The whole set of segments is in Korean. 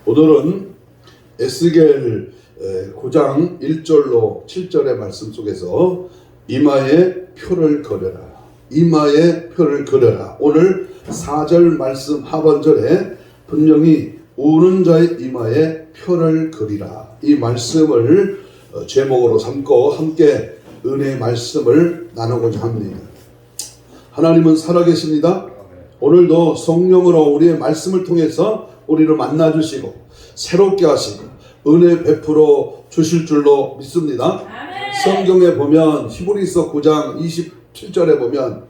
오늘은 에스겔 9장 1절로 7절의 말씀 속에서 이마에 표를 그려라, 이마에 표를 그려라. 오늘 4절 말씀 하반절에 분명히 우는 자의 이마에 표를 그리라, 이 말씀을 제목으로 삼고 함께 은혜의 말씀을 나누고자 합니다. 하나님은 살아계십니다. 오늘도 성령으로 우리의 말씀을 통해서 우리를 만나주시고 새롭게 하시고 은혜 베풀어 주실 줄로 믿습니다. 성경에 보면 히브리서 9장 27절에 보면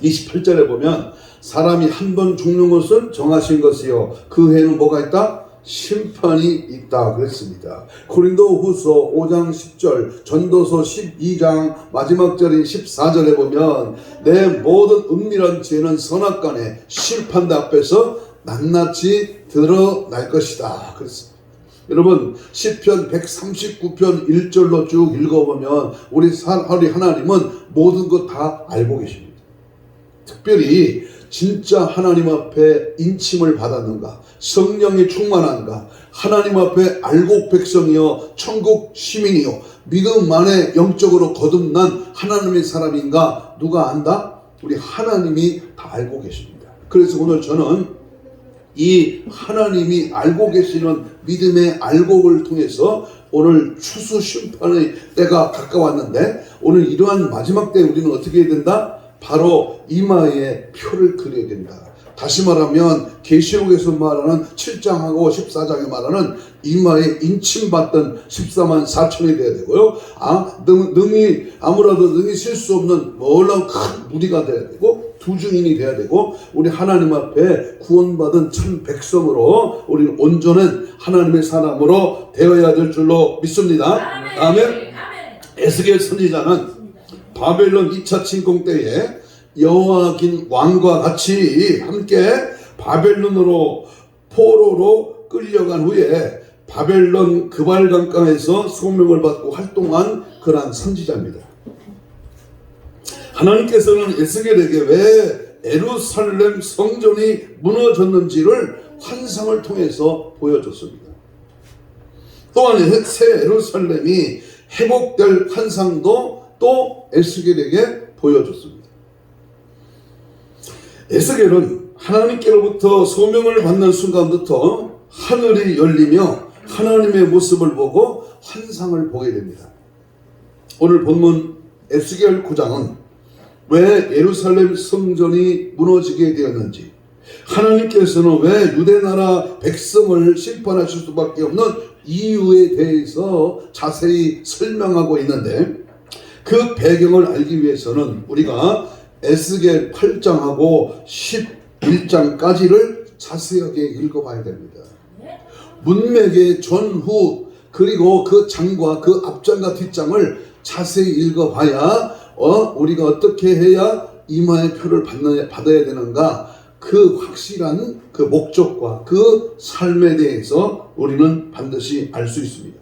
28절에 보면 사람이 한 번 죽는 것은 정하신 것이요 그 해에는 뭐가 있다? 심판이 있다 그랬습니다. 고린도후서 5장 10절, 전도서 12장 마지막 절인 14절에 보면 내 모든 은밀한 죄는 선악간에 심판대 앞에서 낱낱이 드러날 것이다 그랬습니다. 여러분 시편 139편 1절로 쭉 읽어보면 우리 하나님은 모든 것 다 알고 계십니다. 특별히 진짜 하나님 앞에 인침을 받았는가, 성령이 충만한가, 하나님 앞에 알곡 백성이요 천국 시민이요 믿음 안에 영적으로 거듭난 하나님의 사람인가 누가 안다? 우리 하나님이 다 알고 계십니다. 그래서 오늘 저는 이 하나님이 알고 계시는 믿음의 알곡을 통해서 오늘 추수 심판의 때가 가까웠는데 오늘 이러한 마지막 때에 우리는 어떻게 해야 된다? 바로 이마에 표를 그려야 된다. 다시 말하면 계시록에서 말하는 7장하고 14장에 말하는 이마에 인침받던 14만 4천이 돼야 되고요. 아무라도 능히 쉴 수 없는 놀라운 큰 무리가 돼야 되고 두 증인이 돼야 되고 우리 하나님 앞에 구원받은 참 백성으로 우리는 온전한 하나님의 사람으로 되어야 될 줄로 믿습니다. 아멘. 에스겔 선지자는 바벨론 2차 침공 때에 여호야긴 왕과 같이 함께 바벨론으로 포로로 끌려간 후에 바벨론 그발강가에서 소명을 받고 활동한 그러한 선지자입니다. 하나님께서는 에스겔에게 왜 예루살렘 성전이 무너졌는지를 환상을 통해서 보여줬습니다. 또한 새 예루살렘이 회복될 환상도 또 에스겔에게 보여줬습니다. 에스겔은 하나님께로부터 소명을 받는 순간부터 하늘이 열리며 하나님의 모습을 보고 환상을 보게 됩니다. 오늘 본문 에스겔 9장은 왜 예루살렘 성전이 무너지게 되었는지, 하나님께서는 왜 유대나라 백성을 심판하실 수밖에 없는 이유에 대해서 자세히 설명하고 있는데 그 배경을 알기 위해서는 우리가 에스겔 8장하고 11장까지를 자세하게 읽어봐야 됩니다. 문맥의 전후 그리고 그 장과 그 앞장과 뒷장을 자세히 읽어봐야 우리가 어떻게 해야 이마의 표를 받아야 되는가, 그 확실한 그 목적과 그 삶에 대해서 우리는 반드시 알 수 있습니다.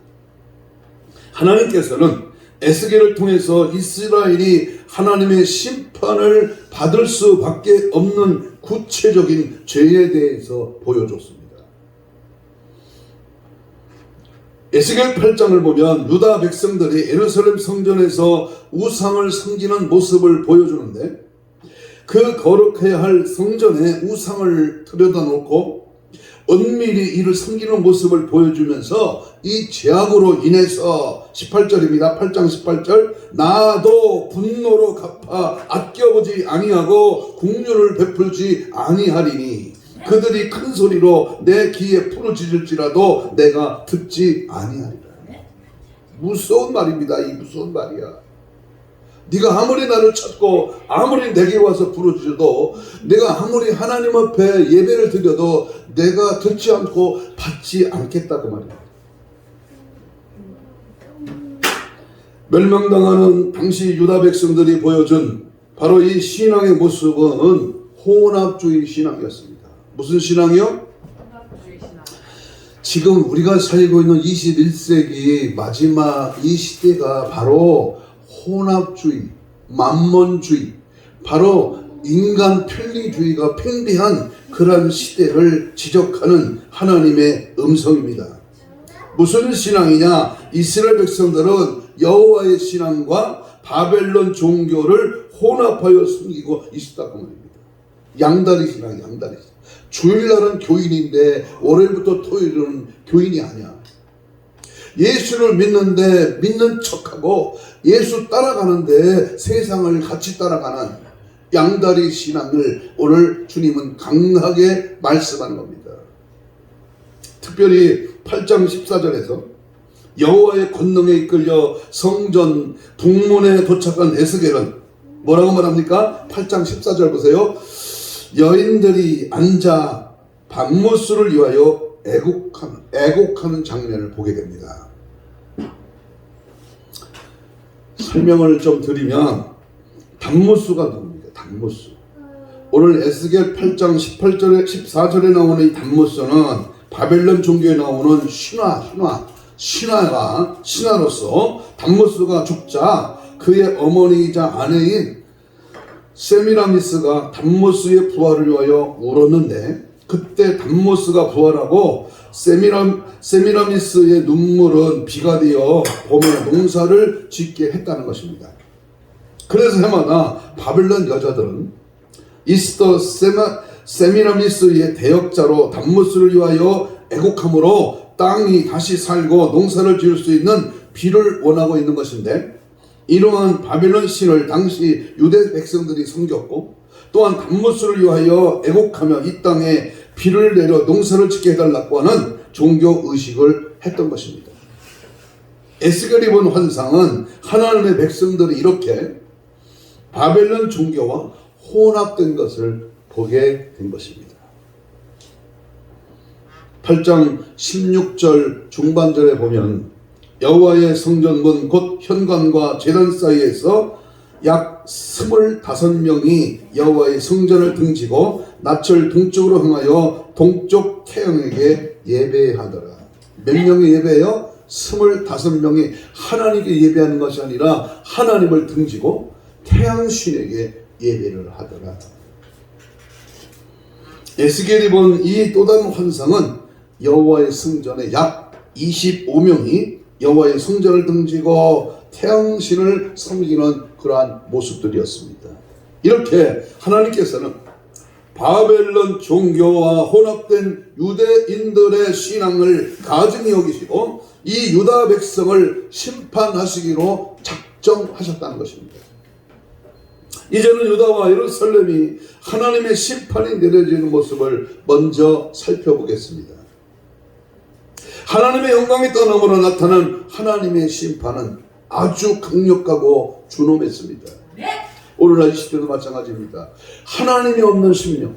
하나님께서는 에스겔을 통해서 이스라엘이 하나님의 심판을 받을 수밖에 없는 구체적인 죄에 대해서 보여줬습니다. 에스겔 8장을 보면 유다 백성들이 예루살렘 성전에서 우상을 섬기는 모습을 보여주는데 그 거룩해야 할 성전에 우상을 들여다놓고 은밀히 이를 섬기는 모습을 보여주면서 이 죄악으로 인해서 18절입니다. 8장 18절 나도 분노로 갚아 아껴보지 아니하고 긍휼을 베풀지 아니하리니 그들이 큰 소리로 내 귀에 부르짖을지라도 내가 듣지 아니하리라. 무서운 말입니다. 이 무서운 말이야. 네가 아무리 나를 찾고 아무리 내게 와서 부르짖어도 내가 아무리 하나님 앞에 예배를 드려도 내가 듣지 않고 받지 않겠다 그 말이야. 멸망당하는 당시 유다 백성들이 보여준 바로 이 신앙의 모습은 혼합주의 신앙이었습니다. 무슨 신앙이요? 혼합주의 신앙. 지금 우리가 살고 있는 21세기 마지막 이 시대가 바로 혼합주의, 만몬주의, 바로 인간 편리주의가 팽배한 그런 시대를 지적하는 하나님의 음성입니다. 무슨 신앙이냐? 이스라엘 백성들은 여호와의 신앙과 바벨론 종교를 혼합하여 숨기고 있었다고 말입니다. 양다리 신앙, 양다리 신앙. 주일날은 교인인데 월요일부터 토요일은 교인이 아니야. 예수를 믿는데 믿는 척하고 예수 따라가는데 세상을 같이 따라가는 양다리 신앙을 오늘 주님은 강하게 말씀하는 겁니다. 특별히 8장 14절에서 여호와의 권능에 이끌려 성전 북문에 도착한 에스겔은 뭐라고 말합니까? 8장 14절 보세요. 여인들이 앉아 밤무술을 위하여 애곡하는 장면을 보게 됩니다. 설명을 좀 드리면 단무수가 누굽니까? 단무수. 오늘 에스겔 8장 18절에 14절에 나오는 이 단무수는 바벨론 종교에 나오는 신화로서 단무수가 죽자 그의 어머니이자 아내인 세미라미스가 단무스의 부활을 위하여 울었는데 그때 단무스가 부활하고 세미라미스의 눈물은 비가 되어 봄에 농사를 짓게 했다는 것입니다. 그래서 해마다 바벨론 여자들은 이스터 세미라미스의 대역자로 단무스를 위하여 애곡함으로 땅이 다시 살고 농사를 지을 수 있는 비를 원하고 있는 것인데 이러한 바벨론 신을 당시 유대 백성들이 섬겼고 또한 단무스를 위하여 애곡하며 이 땅에 비를 내려 농사를 짓게 해달라고 하는 종교 의식을 했던 것입니다. 에스겔이 본 환상은 하나님의 백성들이 이렇게 바벨론 종교와 혼합된 것을 보게 된 것입니다. 8장 16절 중반절에 보면 여호와의 성전문 곧 현관과 제단 사이에서 약 25명이 여호와의 성전을 등지고 낯을 동쪽으로 향하여 동쪽 태양에게 예배하더라. 몇 명이 예배해요? 25명이 하나님께 예배하는 것이 아니라 하나님을 등지고 태양신에게 예배를 하더라. 에스겔이 본 이 또 다른 환상은 여호와의 성전에 약 25명이 여호와의 성전을 등지고 태양신을 섬기는 그러한 모습들이었습니다. 이렇게 하나님께서는 바벨론 종교와 혼합된 유대인들의 신앙을 가증히 여기시고 이 유다 백성을 심판하시기로 작정하셨다는 것입니다. 이제는 유다와 예루살렘이 하나님의 심판이 내려지는 모습을 먼저 살펴보겠습니다. 하나님의 영광이 떠남으로 나타난 하나님의 심판은 아주 강력하고 준엄했습니다. 오늘날 이 시대도 마찬가지입니다. 하나님이 없는 심령,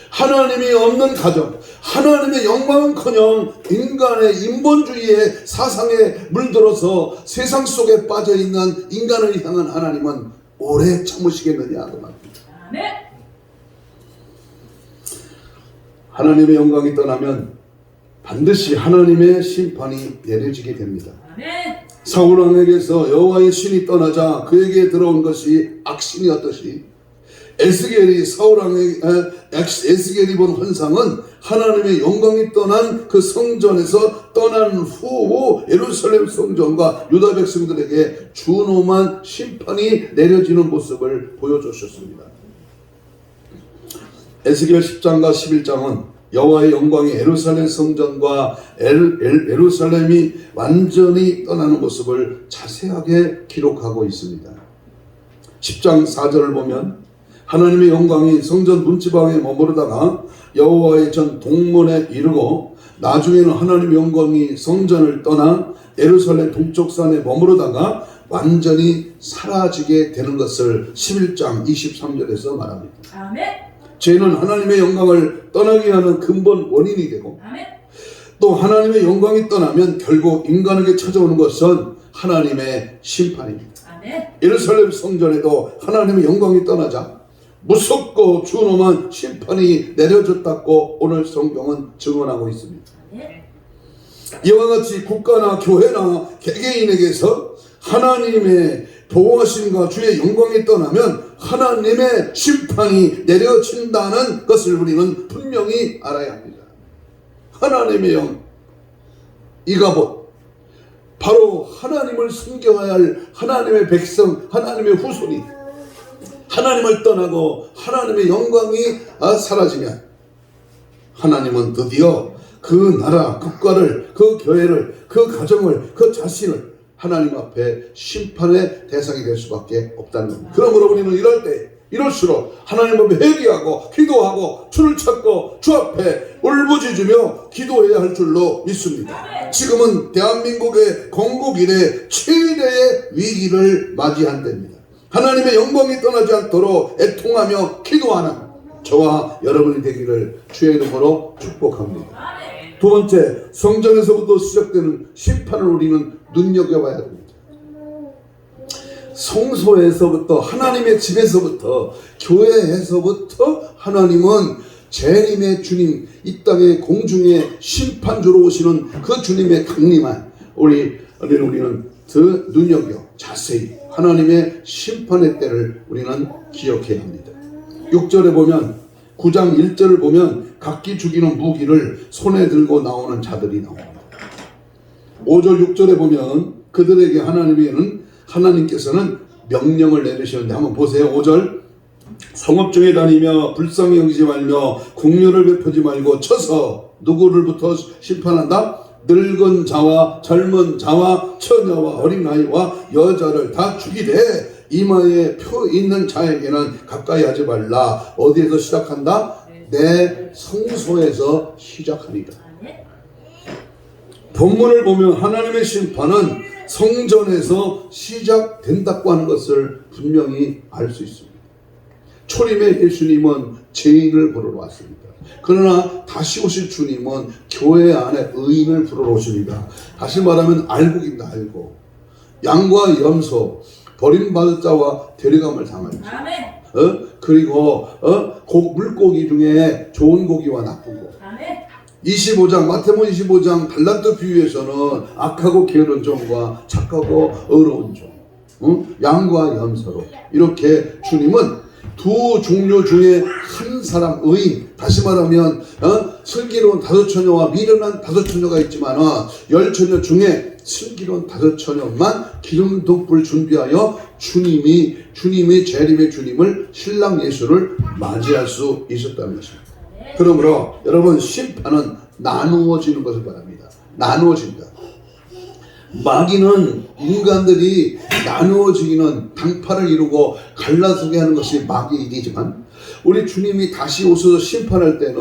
하나님이 없는 가정, 하나님의 영광은커녕 인간의 인본주의의 사상에 물들어서 세상 속에 빠져있는 인간을 향한 하나님은 오래 참으시겠느냐 그 말입니다. 하나님의 영광이 떠나면 반드시 하나님의 심판이 내려지게 됩니다. 사울 왕에게서 여호와의 신이 떠나자 그에게 들어온 것이 악신이었듯이 에스겔이 에스겔이 본 환상은 하나님의 영광이 떠난 그 성전에서 떠난 후 예루살렘 성전과 유다 백성들에게 준엄한 심판이 내려지는 모습을 보여주셨습니다. 에스겔 10장과 11장은 여호와의 영광이 예루살렘 성전과 예루살렘이 완전히 떠나는 모습을 자세하게 기록하고 있습니다. 10장 4절을 보면 하나님의 영광이 성전 문지방에 머무르다가 여호와의 전 동문에 이르고 나중에는 하나님의 영광이 성전을 떠나 예루살렘 동쪽 산에 머무르다가 완전히 사라지게 되는 것을 11장 23절에서 말합니다. 아멘. 죄는 하나님의 영광을 떠나게 하는 근본 원인이 되고 아멘. 또 하나님의 영광이 떠나면 결국 인간에게 찾아오는 것은 하나님의 심판입니다. 아멘. 예루살렘 성전에도 하나님의 영광이 떠나자 무섭고 준엄한 심판이 내려졌다고 오늘 성경은 증언하고 있습니다. 아멘. 이와 같이 국가나 교회나 개개인에게서 하나님의 보호하심과 주의 영광이 떠나면 하나님의 심판이 내려진다는 것을 우리는 분명히 알아야 합니다. 하나님의 영, 이가봇, 바로 하나님을 섬겨야 할 하나님의 백성, 하나님의 후손이 하나님을 떠나고 하나님의 영광이 사라지면 하나님은 드디어 그 나라, 국가를, 그 교회를, 그 가정을, 그 자신을 하나님 앞에 심판의 대상이 될 수밖에 없다는 겁니다. 그러므로 우리는 이럴수록 하나님 앞에 회개하고 기도하고 주를 찾고 주 앞에 울부짖으며 기도해야 할 줄로 믿습니다. 지금은 대한민국의 건국 이래 최대의 위기를 맞이한 때입니다. 하나님의 영광이 떠나지 않도록 애통하며 기도하는 저와 여러분이 되기를 주의 이름으로 축복합니다. 두 번째, 성전에서부터 시작되는 심판을 우리는 눈여겨봐야 됩니다. 성소에서부터, 하나님의 집에서부터, 교회에서부터 하나님은 재림의 주님, 이 땅의 공중의 심판주로 오시는 그 주님의 강림한 우리는 눈여겨 자세히 하나님의 심판의 때를 우리는 기억해야 합니다. 6절에 보면 9장 1절을 보면 각기 죽이는 무기를 손에 들고 나오는 자들이 나옵니다. 5절 6절에 보면 그들에게 하나님께서는 명령을 내리시는데 한번 보세요. 5절 성읍 중에 다니며 불쌍히 여기지 말며 국률을 베푸지 말고 쳐서 누구를부터 심판한다? 늙은 자와 젊은 자와 처녀와 어린아이와 여자를 다 죽이되 이마에 표 있는 자에게는 가까이 하지 말라. 어디에서 시작한다? 내 성소에서 시작합니다. 본문을 보면 하나님의 심판은 성전에서 시작된다고 하는 것을 분명히 알 수 있습니다. 초림의 예수님은 죄인을 부르러 왔습니다. 그러나 다시 오실 주님은 교회 안에 의인을 부르러 오십니다. 다시 말하면 알곡입니다. 알곡. 양과 염소, 버림받을 자와 데려감을 당하죠. 그리고 물고기 중에 좋은 고기와 나쁜 고기. 25장 마태복음 25장 달란트 비유에서는 악하고 게으른 종과 착하고 의로운 종, 양과 염소로 이렇게 주님은 두 종류 중에 한 사람 의인, 다시 말하면 슬기로운 다섯 처녀와 미련한 다섯 처녀가 있지만 열 처녀 중에 슬기로운 다섯 처녀만 기름 덕불 준비하여 주님의 재림의 주님을 신랑 예수를 맞이할 수 있었다는 것입니다. 그러므로 여러분 심판은 나누어지는 것을 바랍니다. 나누어진다. 마귀는 인간들이 나누어지기는 당파를 이루고 갈라서게 하는 것이 마귀의 일이지만 우리 주님이 다시 오셔서 심판할 때는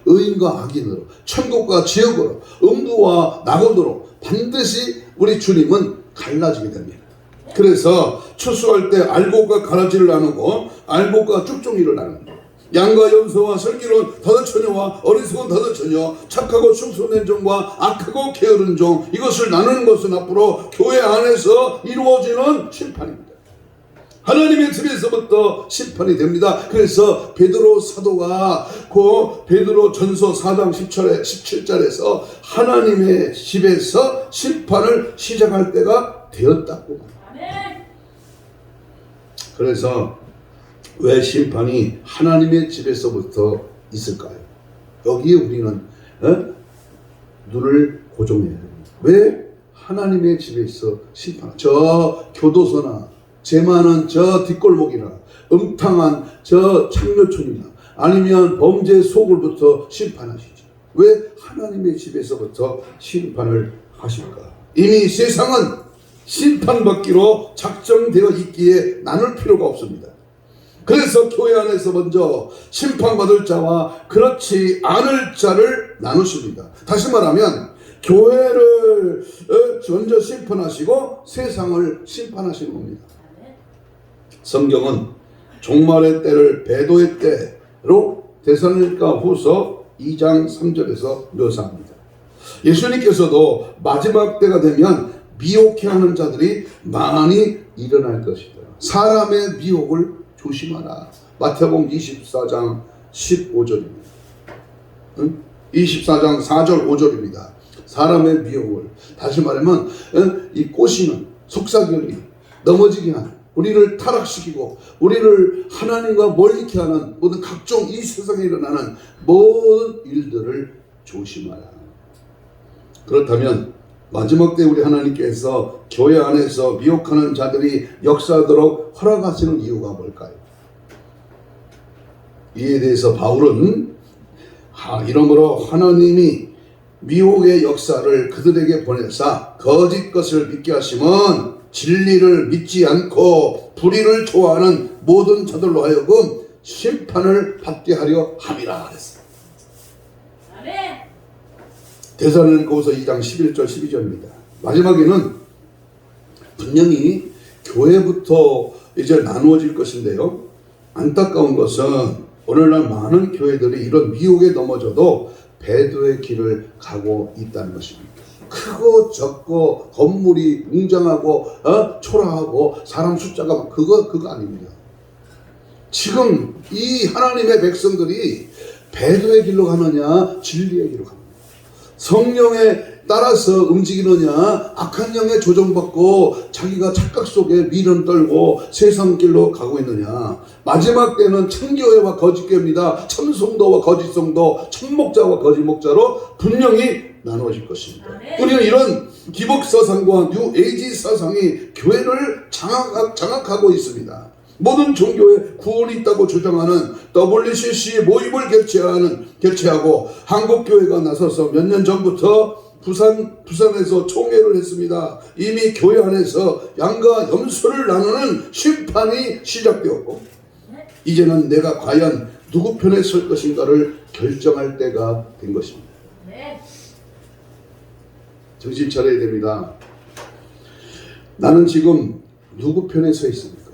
의인과 악인으로 천국과 지옥으로 음부와 낙원으로 반드시 우리 주님은 갈라지게 됩니다. 그래서 추수할 때 알곡과 가라지를 나누고 알곡과 쭉종이를 나눕니다. 양과 염소와 슬기로운 다섯 처녀와 어리석은 다섯 처녀, 착하고 충성된 종과 악하고 게으른 종, 이것을 나누는 것은 앞으로 교회 안에서 이루어지는 심판입니다. 하나님의 집에서부터 심판이 됩니다. 그래서 베드로 사도가 베드로 전서 4장 17절에서 하나님의 집에서 심판을 시작할 때가 되었다고 합니다. 그래서 왜 심판이 하나님의 집에서부터 있을까요? 여기에 우리는 눈을 고정해야 됩니다. 왜 하나님의 집에서 심판? 저 교도소나 죄 많은 저 뒷골목이나 음탕한 저 창녀촌이나 아니면 범죄 속을부터 심판하시죠. 왜 하나님의 집에서부터 심판을 하실까? 이미 세상은 심판받기로 작정되어 있기에 나눌 필요가 없습니다. 그래서 교회 안에서 먼저 심판받을 자와 그렇지 않을 자를 나누십니다. 다시 말하면 교회를 먼저 심판하시고 세상을 심판하시는 겁니다. 성경은 종말의 때를 배도의 때로 데살로니가 후서 2장 3절에서 묘사합니다. 예수님께서도 마지막 때가 되면 미혹해하는 자들이 많이 일어날 것이다. 사람의 미혹을 조심하라. 마태복음 24장 15절입니다. 24장 4절 5절입니다. 사람의 미혹을, 다시 말하면 이 꼬시는 속삭이는 넘어지게 하는, 우리를 타락시키고 우리를 하나님과 멀게 하는 모든 각종 이 세상에 일어나는 모든 일들을 조심하라. 그렇다면 마지막 때 우리 하나님께서 교회 안에서 미혹하는 자들이 역사하도록 허락하시는 이유가 뭘까요? 이에 대해서 바울은 이러므로 하나님이 미혹의 역사를 그들에게 보내사 거짓 것을 믿게 하시면 진리를 믿지 않고 불의를 좋아하는 모든 자들로 하여금 심판을 받게 하려 함이라 그랬어요. 데살로니가후서 2장 11절 12절입니다. 마지막에는 분명히 교회부터 이제 나누어질 것인데요. 안타까운 것은 오늘날 많은 교회들이 이런 미혹에 넘어져도 배도의 길을 가고 있다는 것입니다. 크고 적고 건물이 웅장하고 초라하고 사람 숫자가 그거 아닙니다. 지금 이 하나님의 백성들이 배도의 길로 가느냐 진리의 길로 가느냐, 성령에 따라서 움직이느냐 악한 영에 조종받고 자기가 착각 속에 미련 떨고 세상 길로 가고 있느냐. 마지막 때는 참교회와 거짓교회입니다. 참성도와 거짓성도, 참목자와 거짓목자로 분명히 나누어질 것입니다. 우리는 이런 기복사상과 뉴에이지 사상이 교회를 장악하고 있습니다. 모든 종교에 구원이 있다고 주장하는 WCC 모임을 개최하고 한국교회가 나서서 몇 년 전부터 부산에서 총회를 했습니다. 이미 교회 안에서 양과 염소를 나누는 심판이 시작되었고 이제는 내가 과연 누구 편에 설 것인가를 결정할 때가 된 것입니다. 정신 차려야 됩니다. 나는 지금 누구 편에 서 있습니까?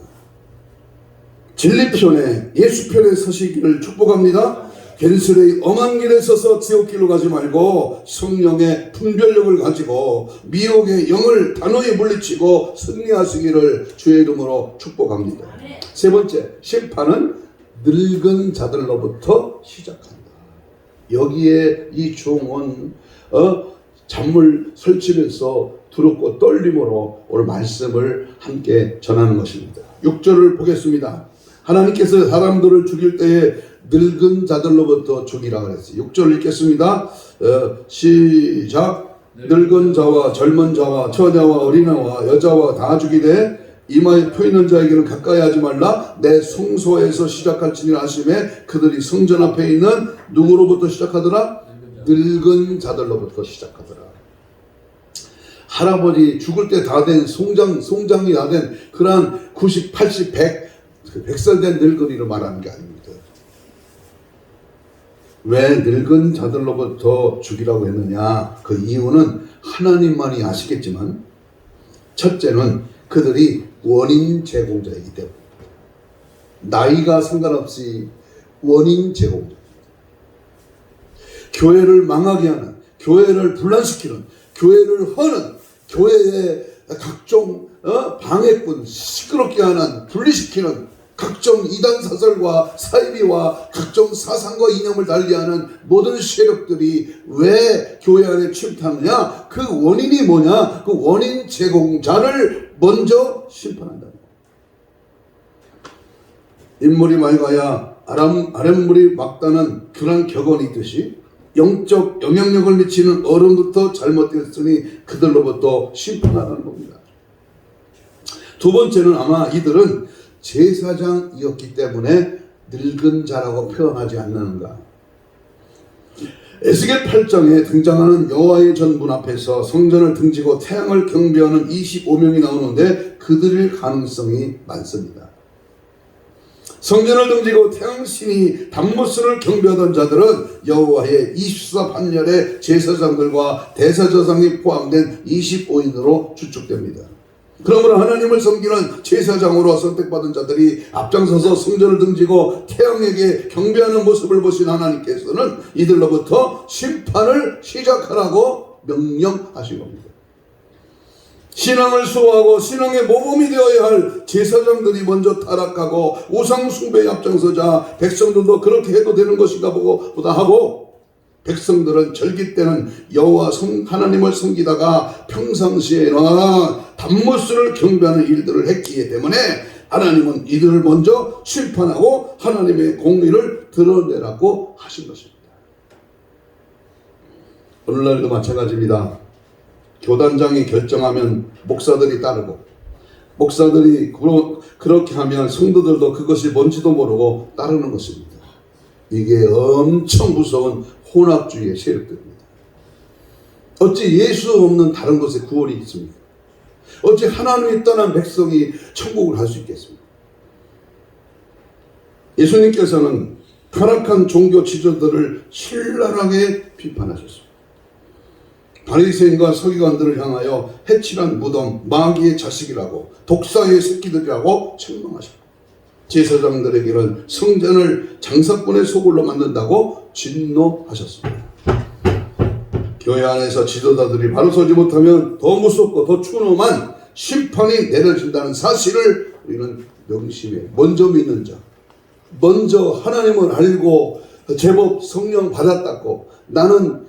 진리 편에, 예수 편에 서시기를 축복합니다. 겐슬의 엄한 길에 서서 지옥길로 가지 말고 성령의 분별력을 가지고 미혹의 영을 단호히 물리치고 승리하시기를 주의 이름으로 축복합니다. 세 번째, 심판은 늙은 자들로부터 시작한다. 여기에 이 종은 잔물 설치면서 두렵고 떨림으로 오늘 말씀을 함께 전하는 것입니다. 6절을 보겠습니다. 하나님께서 사람들을 죽일 때에 늙은 자들로부터 죽이라 그랬어요. 6절 읽겠습니다. 시작. 늙은 자와 젊은 자와 처녀와 어린아와 여자와 다 죽이되 이마에 표 있는 자에게는 가까이 하지 말라. 내 성소에서 시작할지니라 하시매 그들이 성전 앞에 있는 누구로부터 시작하더라? 늙은 자들로부터 시작하더라. 할아버지 죽을 때 다 된 송장이 다 된 그러한 90, 80, 100살 된 늙은이를 말하는 게 아닙니다. 왜 늙은 자들로부터 죽이라고 했느냐? 그 이유는 하나님만이 아시겠지만 첫째는 그들이 원인 제공자이기 때문에 나이가 상관없이 원인 제공자, 교회를 망하게 하는, 교회를 분란시키는, 교회를 허는, 교회의 각종 방해꾼, 시끄럽게 하는, 분리시키는 각종 이단 사설과 사이비와 각종 사상과 이념을 달리하는 모든 세력들이 왜 교회 안에 침투하느냐? 그 원인이 뭐냐? 그 원인 제공자를 먼저 심판한다. 인물이 맑아야 아랫물이 막다는 그런 격언이 있듯이 영적 영향력을 미치는 어른부터 잘못됐으니 그들로부터 심판하라는 겁니다. 두 번째는 아마 이들은 제사장이었기 때문에 늙은 자라고 표현하지 않는가. 에스겔 8장에 등장하는 여호와의 전문 앞에서 성전을 등지고 태양을 경배하는 25명이 나오는데 그들일 가능성이 많습니다. 성전을 등지고 태양신이 담모스를 경배하던 자들은 여호와의 24 판열의 제사장들과 대사자상이 포함된 25인으로 추측됩니다. 그러므로 하나님을 섬기는 제사장으로 선택받은 자들이 앞장서서 성전을 등지고 태양에게 경배하는 모습을 보신 하나님께서는 이들로부터 심판을 시작하라고 명령하신 겁니다. 신앙을 수호하고 신앙의 모범이 되어야 할 제사장들이 먼저 타락하고 우상 숭배에 앞장서자 백성들도 그렇게 해도 되는 것인가 보다 하고 백성들은 절기 때는 여호와 하나님을 섬기다가 평상시에는 단무스를 경배하는 일들을 했기 때문에 하나님은 이들을 먼저 심판하고 하나님의 공의를 드러내라고 하신 것입니다. 오늘날도 마찬가지입니다. 교단장이 결정하면 목사들이 따르고, 목사들이 그렇게 하면 성도들도 그것이 뭔지도 모르고 따르는 것입니다. 이게 엄청 무서운 혼합주의의 세력들입니다. 어찌 예수 없는 다른 곳에 구원이 있습니까? 어찌 하나님이 떠난 백성이 천국을 갈 수 있겠습니까? 예수님께서는 타락한 종교 지도들을 신랄하게 비판하셨습니다. 바리새인과 서기관들을 향하여 해칠한 무덤, 마귀의 자식이라고, 독사의 새끼들이라고 책망하셨고, 제사장들에게는 성전을 장사꾼의 소굴로 만든다고 진노하셨습니다. 교회 안에서 지도자들이 바로 서지 못하면 더 무섭고 더 추노만 심판이 내려진다는 사실을 우리는 명심해. 먼저 믿는 자, 먼저 하나님을 알고 제법 성령 받았다고, 나는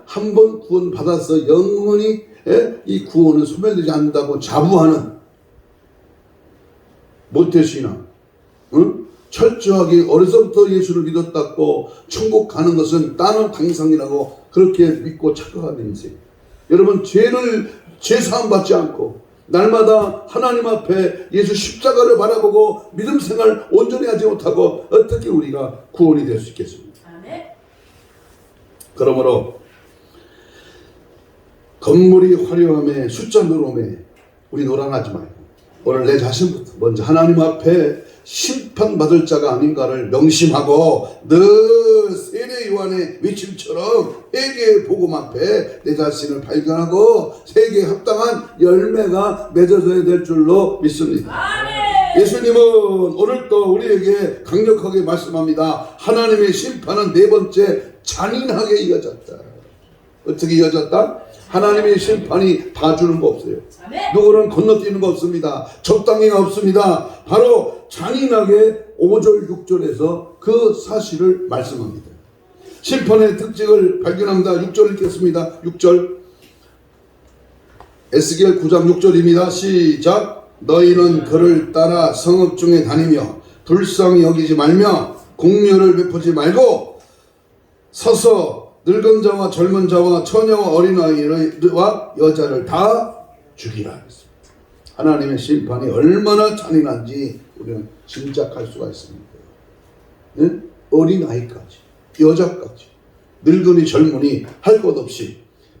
한 번 구원 받아서 영원히 이 구원은 소멸되지 않는다고 자부하는 모태신앙, 철저하게 어려서부터 예수를 믿었다고 천국 가는 것은 따는 당상이라고 그렇게 믿고 착각하는 인생. 여러분, 죄사함 받지 않고 날마다 하나님 앞에 예수 십자가를 바라보고 믿음 생활 온전히 하지 못하고 어떻게 우리가 구원이 될 수 있겠습니까? 그러므로 건물이 화려함에 숫자 늘음에 우리 노란하지 말고 오늘 내 자신부터 먼저 하나님 앞에 심판받을 자가 아닌가를 명심하고 늘 세례 요한의 외침처럼 세계의 복음 앞에 내 자신을 발견하고 세계에 합당한 열매가 맺어져야 될 줄로 믿습니다. 예수님은 오늘도 우리에게 강력하게 말씀합니다. 하나님의 심판은 네 번째 잔인하게 이어졌다. 어떻게 이어졌다? 하나님의 심판이 봐주는 거 없어요. 누구는 건너뛰는 거 없습니다. 적당히가 없습니다. 바로 잔인하게 5절 6절에서 그 사실을 말씀합니다. 심판의 특징을 발견합니다. 6절 읽겠습니다. 6절 에스겔 9장 6절입니다. 시작. 너희는 그를 따라 성읍 중에 다니며 불쌍히 여기지 말며 공멸을 베푸지 말고 서서 늙은 자와 젊은 자와 처녀와 어린아이와 여자를 다 죽이라. 하나님의 심판이 얼마나 잔인한지 우리는 짐작할 수가 있습니다. 네? 어린아이까지, 여자까지, 늙은이 젊은이 할 것 없이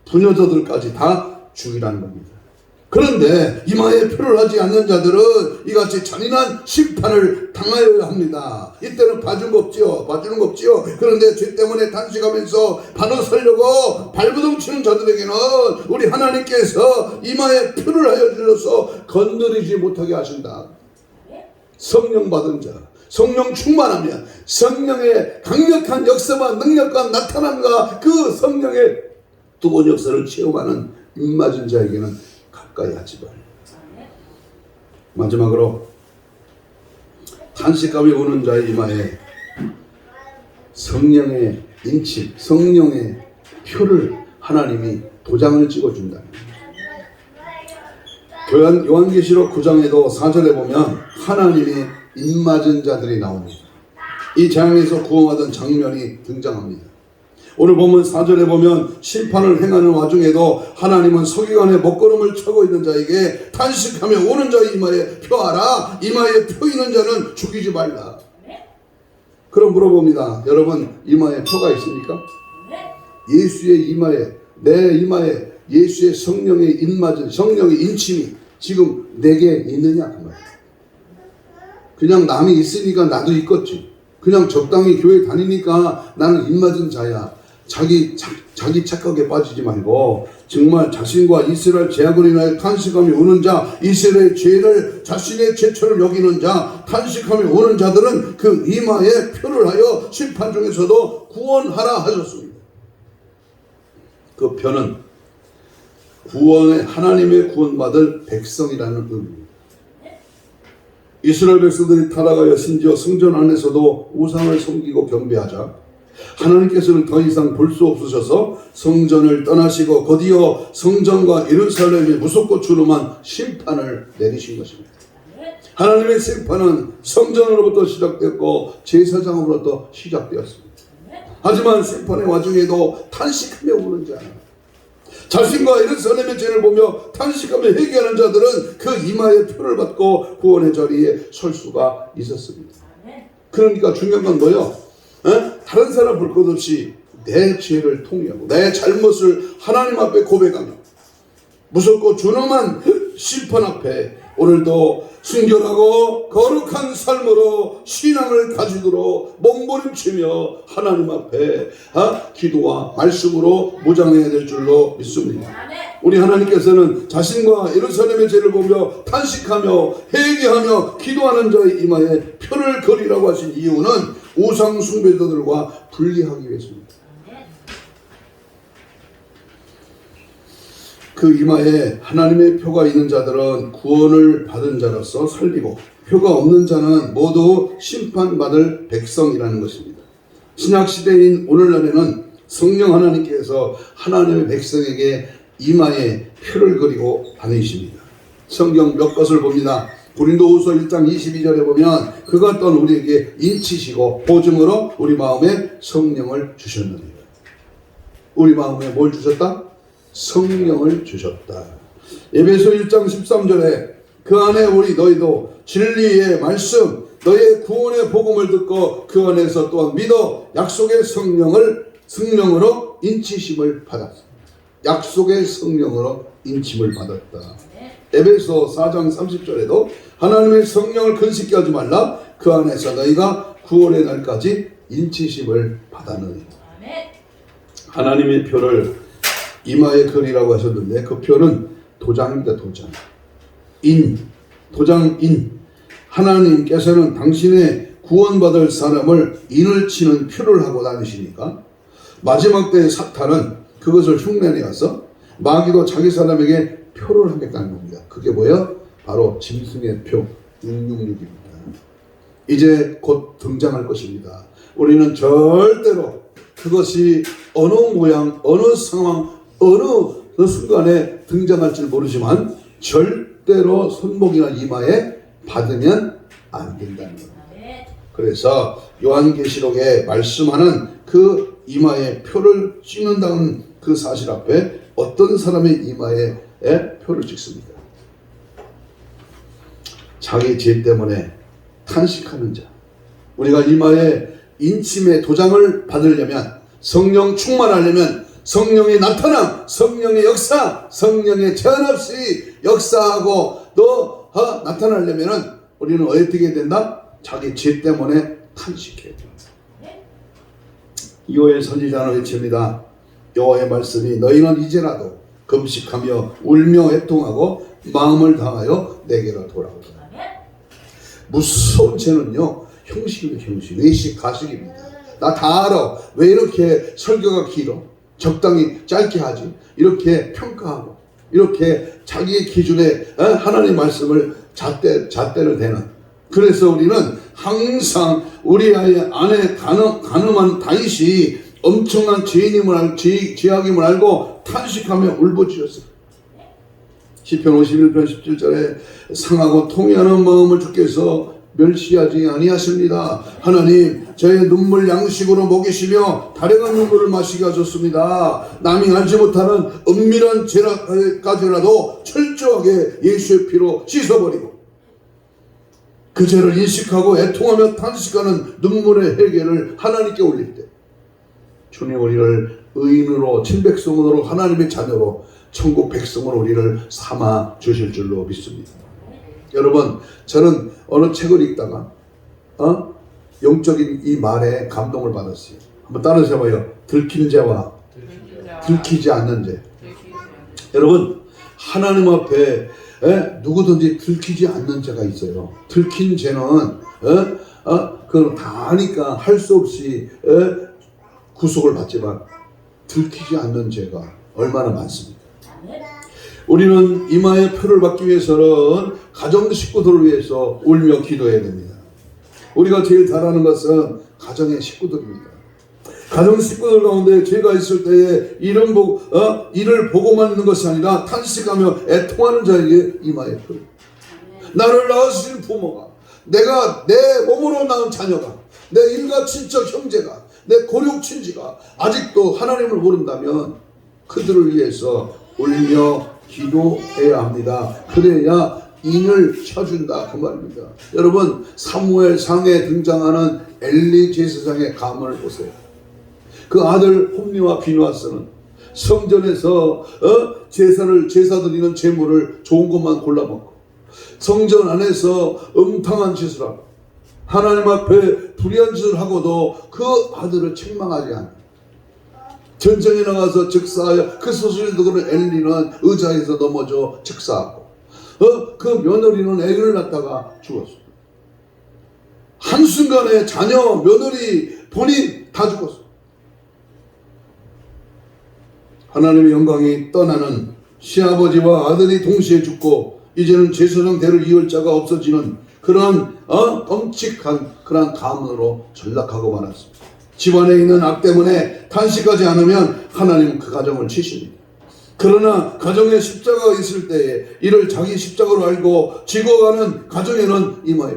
부녀자들까지 다 죽이라는 겁니다. 그런데 이마에 표를 하지 않는 자들은 이같이 잔인한 심판을 당하여야 합니다. 이때는 봐주는 거 없지요. 그런데 죄 때문에 단식하면서 바로 서려고 발버둥 치는 자들에게는 우리 하나님께서 이마에 표를 하여 주셔서 건드리지 못하게 하신다. 성령 받은 자, 성령 충만하면 성령의 강력한 역사와 능력과 나타남과 그 성령의 두번 역사를 체험하는 입맞은 자에게는 가까이 하지 말라. 마지막으로 탄식감이 오는 자의 이마에 성령의 인침, 성령의 표를 하나님이 도장을 찍어준다. 요한계시록 9장에도 4절에 보면 하나님의 입맞은 자들이 나옵니다. 이 재앙에서 구원받은 장면이 등장합니다. 오늘 보면 4절에 보면 심판을 행하는 와중에도 하나님은 서기관의 먹구름을 차고 있는 자에게 탄식하며 오는 자의 이마에 표하라. 이마에 표 있는 자는 죽이지 말라. 그럼 물어봅니다. 여러분, 이마에 표가 있습니까? 예수의 이마에, 내 이마에 예수의 성령의 입맞은 성령의 인침이 지금 내게 있느냐 그 말이에요. 그냥 남이 있으니까 나도 있겠지. 그냥 적당히 교회 다니니까 나는 입맞은 자야. 자기 착각에 빠지지 말고 정말 자신과 이스라엘 제약으로 인하여 탄식함이 오는 자, 이스라엘 죄를 자신의 죄처럼 여기는 자, 탄식함이 오는 자들은 그 이마에 표를 하여 심판 중에서도 구원하라 하셨습니다. 그 표는 구원의 하나님의 구원받을 백성이라는 의미입니다. 이스라엘 백성들이 타락하여 심지어 성전 안에서도 우상을 섬기고 경배하자 하나님께서는 더 이상 볼 수 없으셔서 성전을 떠나시고 곧이어 성전과 예루살렘에 무섭고 주름한 심판을 내리신 것입니다. 하나님의 심판은 성전으로부터 시작됐고 제사장으로부터 시작되었습니다. 하지만 심판의 와중에도 탄식하며 우는 자, 자신과 예루살렘의 죄를 보며 탄식하며 회개하는 자들은 그 이마에 표를 받고 구원의 자리에 설 수가 있었습니다. 그러니까 중요한 건 뭐예요? 다른 사람 볼 것 없이 내 죄를 통회하고 내 잘못을 하나님 앞에 고백하며 무섭고 준엄한 심판 앞에 오늘도 순결하고 거룩한 삶으로 신앙을 가지도록 몸부림치며 하나님 앞에 기도와 말씀으로 무장해야 될 줄로 믿습니다. 우리 하나님께서는 자신과 예루살렘의 죄를 보며 탄식하며 회개하며 기도하는 자의 이마에 표를 그리라고 하신 이유는 우상 숭배자들과 분리하기 위해서입니다. 그 이마에 하나님의 표가 있는 자들은 구원을 받은 자로서 살리고 표가 없는 자는 모두 심판받을 백성이라는 것입니다. 신약시대인 오늘날에는 성령 하나님께서 하나님의 백성에게 이마에 표를 그리고 다니십니다. 성경 몇 것을 봅니다. 고린도후서 1장 22절에 보면 그가 또한 우리에게 인치시고 보증으로 우리 마음에 성령을 주셨느니라. 우리 마음에 뭘 주셨다? 성령을 주셨다. 에베소 1장 13절에 그 안에 우리 너희도 진리의 말씀 너희의 구원의 복음을 듣고 그 안에서 또한 믿어 약속의 성령으로 인치심을 받았다. 약속의 성령으로 인침을 받았다. 에베소 4장 30절에도 하나님의 성령을 근심케 하지 말라. 그 안에서 너희가 구원의 날까지 인치심을 받았느니라. 하나님의 표를 이마에 그리라고 하셨는데 그 표는 도장입니다. 도장인. 하나님께서는 당신의 구원받을 사람을 인을 치는 표를 하고 다니시니까 마지막 때의 사탄은 그것을 흉내내어서 마귀도 자기 사람에게 표를 하겠다는 겁니다. 그게 뭐예요? 바로 짐승의 표 666입니다. 이제 곧 등장할 것입니다. 우리는 절대로 그것이 어느 모양, 어느 상황, 어느 순간에 등장할지는 모르지만 절대로 손목이나 이마에 받으면 안 된다는 겁니다. 그래서 요한계시록에 말씀하는 그 이마에 표를 찍는다는 그 사실 앞에 어떤 사람의 이마에 표를 찍습니까? 자기 죄 때문에 탄식하는 자. 우리가 이마에 인침의 도장을 받으려면 성령 충만하려면 성령의 나타남, 성령의 역사, 성령의 제한 없이 역사하고 또 나타나려면 우리는 어떻게 된다? 자기 죄 때문에 탄식해야 된다. 요엘 선지자는 외칩니다. 여호와의 말씀이 너희는 이제라도 금식하며 울며 애통하고 마음을 다하여 내게로 돌아오라. 무서운 죄는요 형식입니다. 형식, 외식, 가식입니다. 나 다 알아. 왜 이렇게 설교가 길어? 적당히 짧게 하지. 이렇게 평가하고 이렇게 자기의 기준에 하나님의 말씀을 잣대를 대는. 그래서 우리는 항상 우리 안에 간음한 다윗이 엄청난 죄악임을 알고 탄식하며 울부짖었어요. 시편 51편 17절에 상하고 통회하는 마음을 주께서 멸시하지 아니하십니다. 하나님 저의 눈물 양식으로 먹이시며 다량한 눈물을 마시게 하셨습니다. 남이 알지 못하는 은밀한 죄까지라도 철저하게 예수의 피로 씻어버리고 그 죄를 인식하고 애통하며 탄식하는 눈물의 회개를 하나님께 올릴 때 주님 우리를 의인으로 친백성으로 하나님의 자녀로 천국 백성으로 우리를 삼아 주실 줄로 믿습니다. 여러분 저는 어느 책을 읽다가 영적인 이 말에 감동을 받았어요. 한번 따라해봐요. 들킨 죄와 들키지 않는 죄. 여러분 하나님 앞에 누구든지 들키지 않는 죄가 있어요. 들킨 죄는 그걸 다 아니까 할 수 없이 구속을 받지만 들키지 않는 죄가 얼마나 많습니까? 우리는 이마에 표를 받기 위해서는 가정 식구들을 위해서 울며 기도해야 됩니다. 우리가 제일 잘하는 것은 가정의 식구들입니다. 가정 식구들 가운데 죄가 있을 때에 이를 보고만 있는 것이 아니라 탄식하며 애통하는 자에게 이마에 표. 나를 낳으신 부모가, 내가 내 몸으로 낳은 자녀가, 내 일가 친척 형제가, 내 고륙 친지가 아직도 하나님을 모른다면 그들을 위해서 울며 기도해야 합니다. 그래야 인을 쳐준다 그 말입니다. 여러분, 사무엘상에 등장하는 엘리 제사장의 가문을 보세요. 그 아들 홈리와 비누아스는 성전에서 제사 드리는 제물을 좋은 것만 골라먹고 성전 안에서 음탕한 짓을 하고 하나님 앞에 불의한 짓을 하고도 그 아들을 책망하지 않아요. 전쟁에 나가서 즉사하여 그 소식을 듣고는 엘리는 의자에서 넘어져 즉사하고 그 며느리는 애를 낳다가 죽었어요. 한순간에 자녀, 며느리, 본인 다 죽었어요. 하나님의 영광이 떠나는 시아버지와 아들이 동시에 죽고 이제는 제사장 대를 이을 자가 없어지는 그러한 끔찍한 그러한 가문으로 전락하고 말았습니다. 집안에 있는 악 때문에 탄식하지 않으면 하나님은 그 가정을 치십니다. 그러나 가정에 십자가가 있을 때에 이를 자기 십자가로 알고 지고가는 가정에는 이마에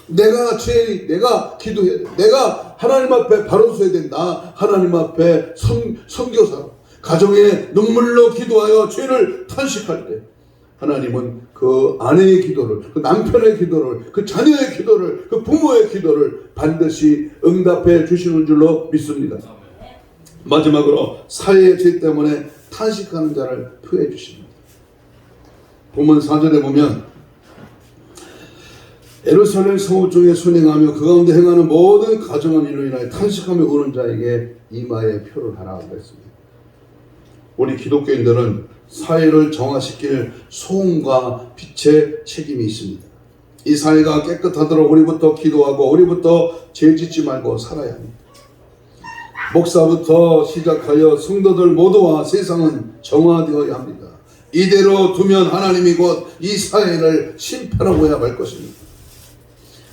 내가 기도해야 돼. 내가 하나님 앞에 바로 서야 된다. 하나님 앞에 선교사 가정에 눈물로 기도하여 죄를 탄식할 때 하나님은 그 아내의 기도를, 그 남편의 기도를, 그 자녀의 기도를, 그 부모의 기도를 반드시 응답해 주시는 줄로 믿습니다. 마지막으로 사회의 죄 때문에 탄식하는 자를 표해 주십니다. 본문 4절에 보면 예루살렘 성읍 중에 순행하며 그 가운데 행하는 모든 가정한 일로 인하여 탄식하며 우는 자에게 이마에 표를 하라 그랬습니다. 우리 기독교인들은 사회를 정화시킬 소음과 빛의 책임이 있습니다. 이 사회가 깨끗하도록 우리부터 기도하고 우리부터 죄짓지 말고 살아야 합니다. 목사부터 시작하여 성도들 모두와 세상은 정화되어야 합니다. 이대로 두면 하나님이 곧 이 사회를 심판하고야 말 것입니다.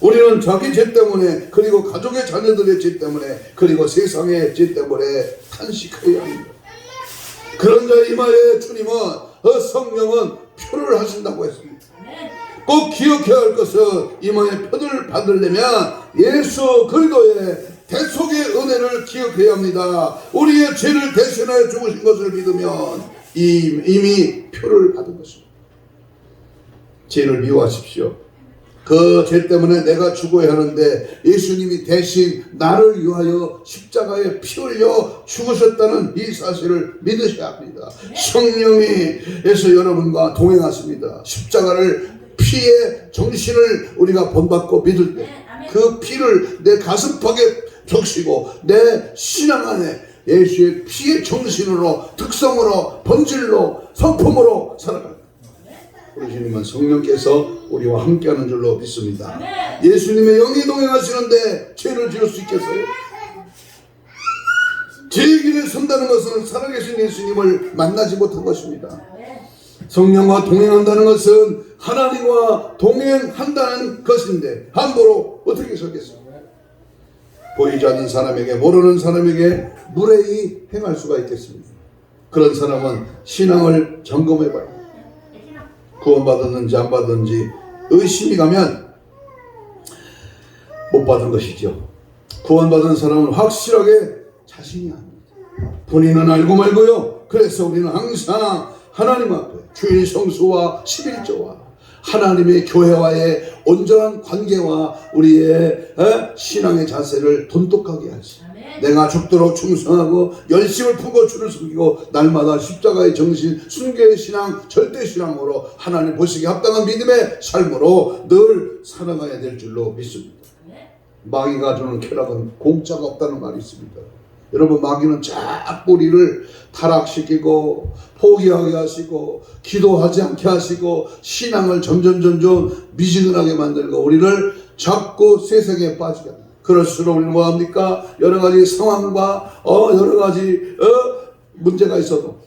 우리는 자기 죄 때문에, 그리고 가족의 자녀들의 죄 때문에, 그리고 세상의 죄 때문에 탄식해야 합니다. 그런 자의 이마에 주님은 성령은 표를 하신다고 했습니다. 꼭 기억해야 할 것은 이마에 표를 받으려면 예수 그리스도의 대속의 은혜를 기억해야 합니다. 우리의 죄를 대신하여 죽으신 것을 믿으면 이미 표를 받은 것입니다. 죄를 미워하십시오. 그 죄 때문에 내가 죽어야 하는데 예수님이 대신 나를 위하여 십자가에 피 흘려 죽으셨다는 이 사실을 믿으셔야 합니다. 성령이서 여러분과 동행하십니다. 십자가를 피의 정신을 우리가 본받고 믿을 때 그 피를 내 가슴팍에 적시고 내 신앙 안에 예수의 피의 정신으로, 특성으로, 본질로, 성품으로 살아갑니다. 우리 주님은 성령께서 우리와 함께하는 줄로 믿습니다. 예수님의 영이 동행하시는데 죄를 지을 수 있겠어요? 죄의 길에 선다는 것은 살아계신 예수님을 만나지 못한 것입니다. 성령과 동행한다는 것은 하나님과 동행한다는 것인데 함부로 어떻게 서겠어요? 보이지 않는 사람에게, 모르는 사람에게 무례히 행할 수가 있겠습니다. 그런 사람은 신앙을 점검해봐요. 구원받았는지 안 받았는지 의심이 가면 못 받은 것이죠. 구원받은 사람은 확실하게 자신이 압니다. 본인은 알고 말고요. 그래서 우리는 항상 하나님 앞에 주일 성수와 11조와 하나님의 교회와의 온전한 관계와 우리의 신앙의 자세를 돈독하게 하시. 내가 죽도록 충성하고 열심을 푸고 주를 섬기고 날마다 십자가의 정신, 순교의 신앙, 절대 신앙으로 하나님 보시기에 합당한 믿음의 삶으로 늘 살아가야 될 줄로 믿습니다. 마귀가 주는 쾌락은 공짜가 없다는 말이 있습니다. 여러분, 마귀는 자꾸 우리를 타락시키고 포기하게 하시고 기도하지 않게 하시고 신앙을 점점 미지근하게 만들고 우리를 자꾸 세상에 빠지게 합니다. 그럴수록 우리는 뭐합니까? 여러 가지 상황과 여러 가지 문제가 있어도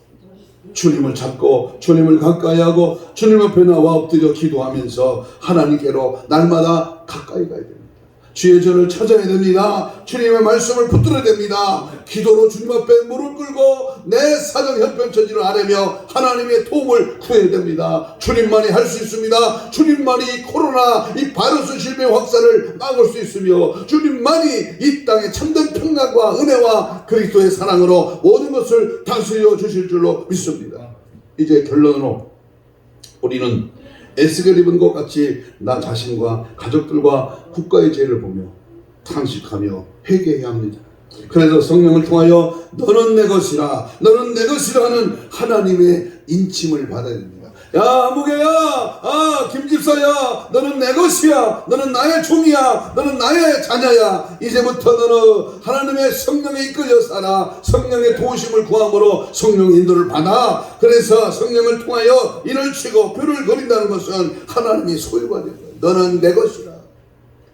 주님을 찾고 주님을 가까이 하고 주님 앞에 나와 엎드려 기도하면서 하나님께로 날마다 가까이 가야 됩니다. 주의 전을 찾아야 됩니다. 주님의 말씀을 붙들어야 됩니다. 기도로 주님 앞에 무릎 꿇고 내 사정 형편처지를 아뢰며 하나님의 도움을 구해야 됩니다. 주님만이 할 수 있습니다. 주님만이 이 코로나 이 바이러스 질병 확산을 막을 수 있으며 주님만이 이 땅에 참된 평강과 은혜와 그리스도의 사랑으로 모든 것을 다스려 주실 줄로 믿습니다. 이제 결론으로 우리는 에스겔 입은 것 같이 나 자신과 가족들과 국가의 죄를 보며 탄식하며 회개해야 합니다. 그래서 성령을 통하여 너는 내 것이라 너는 내 것이라 하는 하나님의 인침을 받아야 됩니다. 야 무게야, 김집사야, 너는 내 것이야, 너는 나의 종이야, 너는 나의 자녀야. 이제부터 너는 하나님의 성령에 이끌려 살아. 성령의 도우심을 구함으로 성령 인도를 받아. 그래서 성령을 통하여 일을 치고 벼를 거린다는 것은 하나님이 소유받은 거야. 너는 내 것이라.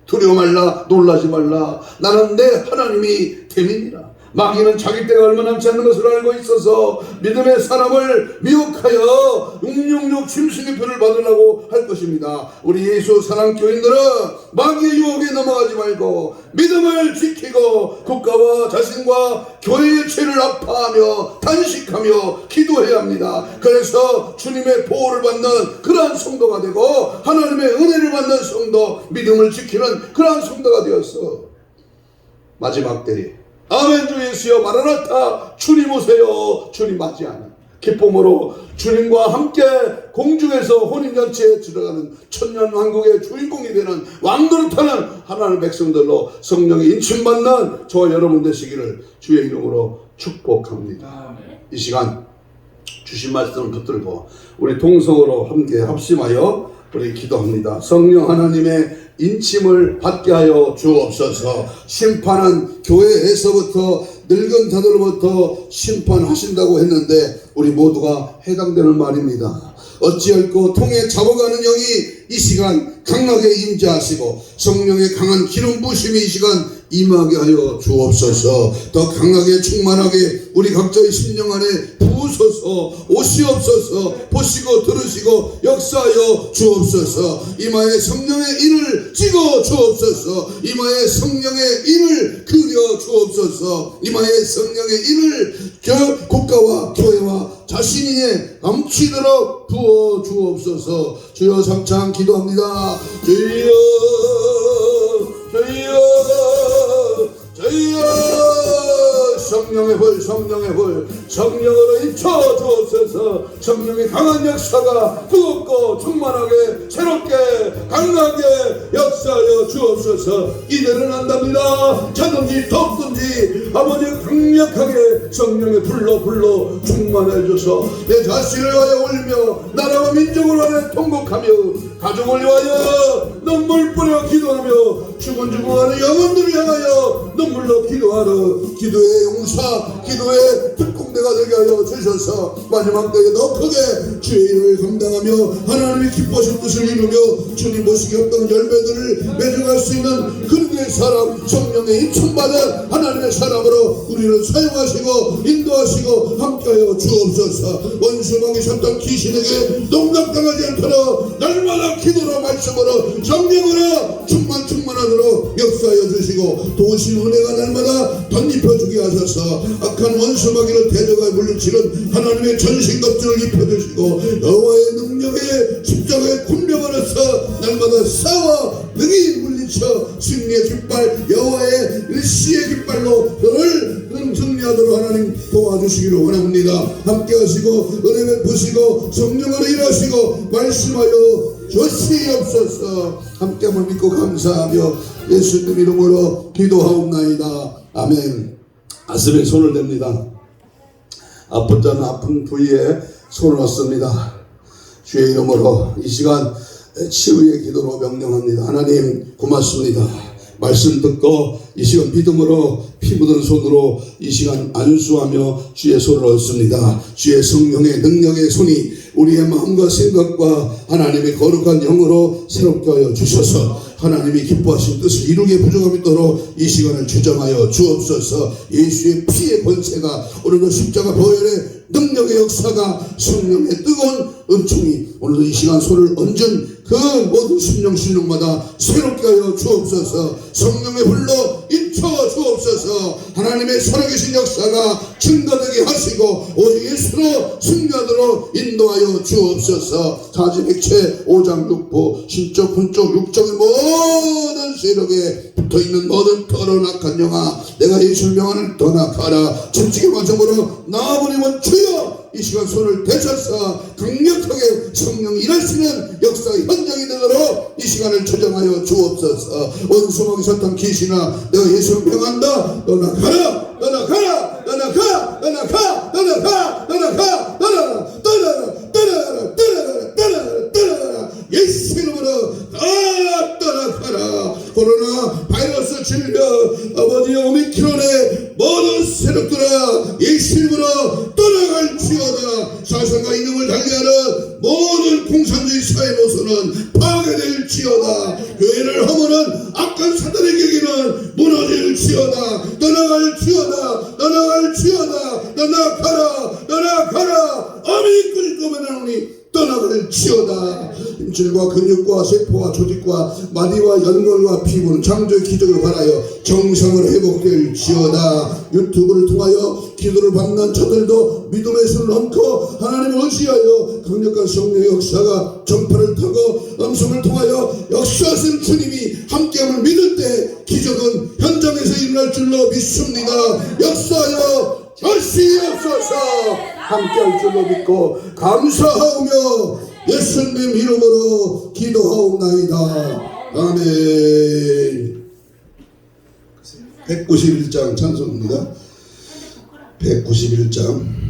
두려워 말라, 놀라지 말라. 나는 내 하나님이 됨이니라. 마귀는 자기 때가 얼마 남지 않는 것을 알고 있어서 믿음의 사람을 미혹하여 666 짐승의 표를 받으려고 할 것입니다. 우리 예수 사랑 교인들은 마귀의 유혹에 넘어가지 말고 믿음을 지키고 국가와 자신과 교회의 죄를 아파하며 단식하며 기도해야 합니다. 그래서 주님의 보호를 받는 그러한 성도가 되고 하나님의 은혜를 받는 성도, 믿음을 지키는 그러한 성도가 되었어. 마지막 때에 아멘 주 예수여 마라나타, 주님 오세요. 주님 맞이하는 기쁨으로 주님과 함께 공중에서 혼인잔치에 들어가는 천년왕국의 주인공이 되는 왕노릇하는 하나님의 백성들로 성령의 인침받는 저와 여러분 되시기를 주의 이름으로 축복합니다. 이 시간 주신 말씀을 붙들고 우리 동성으로 함께 합심하여 우리 기도합니다. 성령 하나님의 인침을 받게 하여 주옵소서. 심판은 교회에서부터 늙은 자들로부터 심판하신다고 했는데 우리 모두가 해당되는 말입니다. 어찌할꼬 통에 잡아가는 영이 이 시간 강하게 임재하시고 성령의 강한 기름 부심이 이 시간 임하게 하여 주옵소서. 더 강하게 충만하게 우리 각자의 심령 안에 부으소서. 오시옵소서. 보시고 들으시고 역사하여 주옵소서. 이마에 성령의 인을 찍어 주옵소서. 이마에 성령의 인을 그려 주옵소서. 이마에 성령의 인을 국가와 교회와 자신이 넘치도록 부어 주옵소서. 주여 삼창 기도합니다. 주여 주여 주여. 성령의 불, 성령의 불, 성령으로 입혀 주옵소서. 성령의 강한 역사가 뜨겁고 충만하게 새롭게 강하게 역사하여 주옵소서. 이대로는 안답니다. 자든지 덥든지 아버지 강력하게 성령의 불로 충만해 줘서 내 자신을 위하여 울며 나라와 민족을 위하여 통곡하며 가족을 위하여 눈물 뿌려 기도하며 죽어가는 영혼들을 향하여 눈물로 기도하러 기도의 용사, 기도의 특공대가 되게 하여 주셔서 마지막 때에 더 크게 주의 일을 감당하며 하나님의 기뻐하신 뜻을 이루며 주님 보시기 없던 열매들을 맺어갈 수 있는 그리스도의 사람, 성령의 인침받은 하나님의 사람으로 우리를 사용하시고 인도하시고 함께하여 주옵소서. 원수 막으셨던 귀신에게 농락당하지 않도록 날마다 기도로 말씀으로 성령으로 충만하도록 역사하여 주시고 도우신 은혜가 날마다 덧입혀주게 하셔서 악한 원수 마귀를 대적하여 물리치는 하나님의 전신갑주를 입혀주시고 여호와의 능력에 십자가의 군병으로서 날마다 싸워 능히 물리쳐 승리의 깃발 여호와의 일시의 깃발로 너를 승리하도록 하나님 도와주시기를 원합니다. 함께 하시고 은혜 베푸시고 성령으로 일하시고 말씀하여 주시옵소서. 함께 한번 믿고 감사하며 예수님 이름으로 기도하옵나이다. 아멘. 가슴에 손을 댑니다. 아픈 자는 아픈 부위에 손을 얹습니다. 주의 이름으로 이 시간 치유의 기도로 명령합니다. 하나님 고맙습니다. 말씀 듣고 이 시간 믿음으로 피 묻은 손으로 이 시간 안수하며 주의 손을 얻습니다. 주의 성령의 능력의 손이 우리의 마음과 생각과 하나님의 거룩한 영으로 새롭게 하여 주셔서 하나님이 기뻐하신 뜻을 이루게 부족함이 있도록 이 시간을 주장하여 주옵소서. 예수의 피의 권세가 오늘도 십자가 보혈의 능력의 역사가 성령의 뜨거운 은총이 오늘도 이 시간 손을 얹은 그 모든 심령 신령마다 새롭게 하여 주옵소서. 성령의 불로 인쳐 주옵소서. 하나님의 살아계신 역사가 증거되게 하시고 오직 예수로 승리하도록 인도하여 주옵소서. 사지백체 5장 6부 신적 훈적 육적의 모든 세력에 붙어있는 모든 더러운 악한 영아 내가 예수를 명하는 떠나가라. 천직의 마정으로 나아버리면 주여 이 시간 손을 대셔서 강력하게 성령이 일하시는 역사의 현장이 되도록 이 시간을 조정하여 주옵소서. 원수막이 사탄 귀신아 내가 예수를 명한다. 떠나가라 떠나가라 떠나가 떠나가 떠나가 떠나가 떠나가 떠나가 떠나가라 떠나가라 떠나가라 떠나가라 예수 이름으로 다 떠나가라. 코로나 바이러스 질병 아버지 오미크론의 모든 세력들아 예수 이름으로 떠나갈지어다. 사상과 이념을 달리하는 모든 공산주의 사회 노선은 파괴될지어다. 교회를 허무는 악한 사단의 격에는 무너질지어다. 떠나갈지어다 떠나갈지어다 떠나가라 떠나가라. 아미 끓일 거면 하노니 떠나갈지어다. 힘줄과 근육과 세포와 조직과 마디와 연골과 피부는 창조의 기적을 바라여 정상으로 회복될지어다. 유튜브를 통하여 기도를 받는 저들도 믿음의 손을 얹고 하나님을 의지하여 강력한 성령의 역사가 전파를 타고 음성을 통하여 역사하신 주님이 함께함을 믿을 때 기적은 현장에서 일어날 줄로 믿습니다. 역사하여 주시옵소서. 함께할 줄로 믿고 감사하오며 예수님 이름으로 기도하옵나이다. 아멘. 191장 찬송입니다. 191장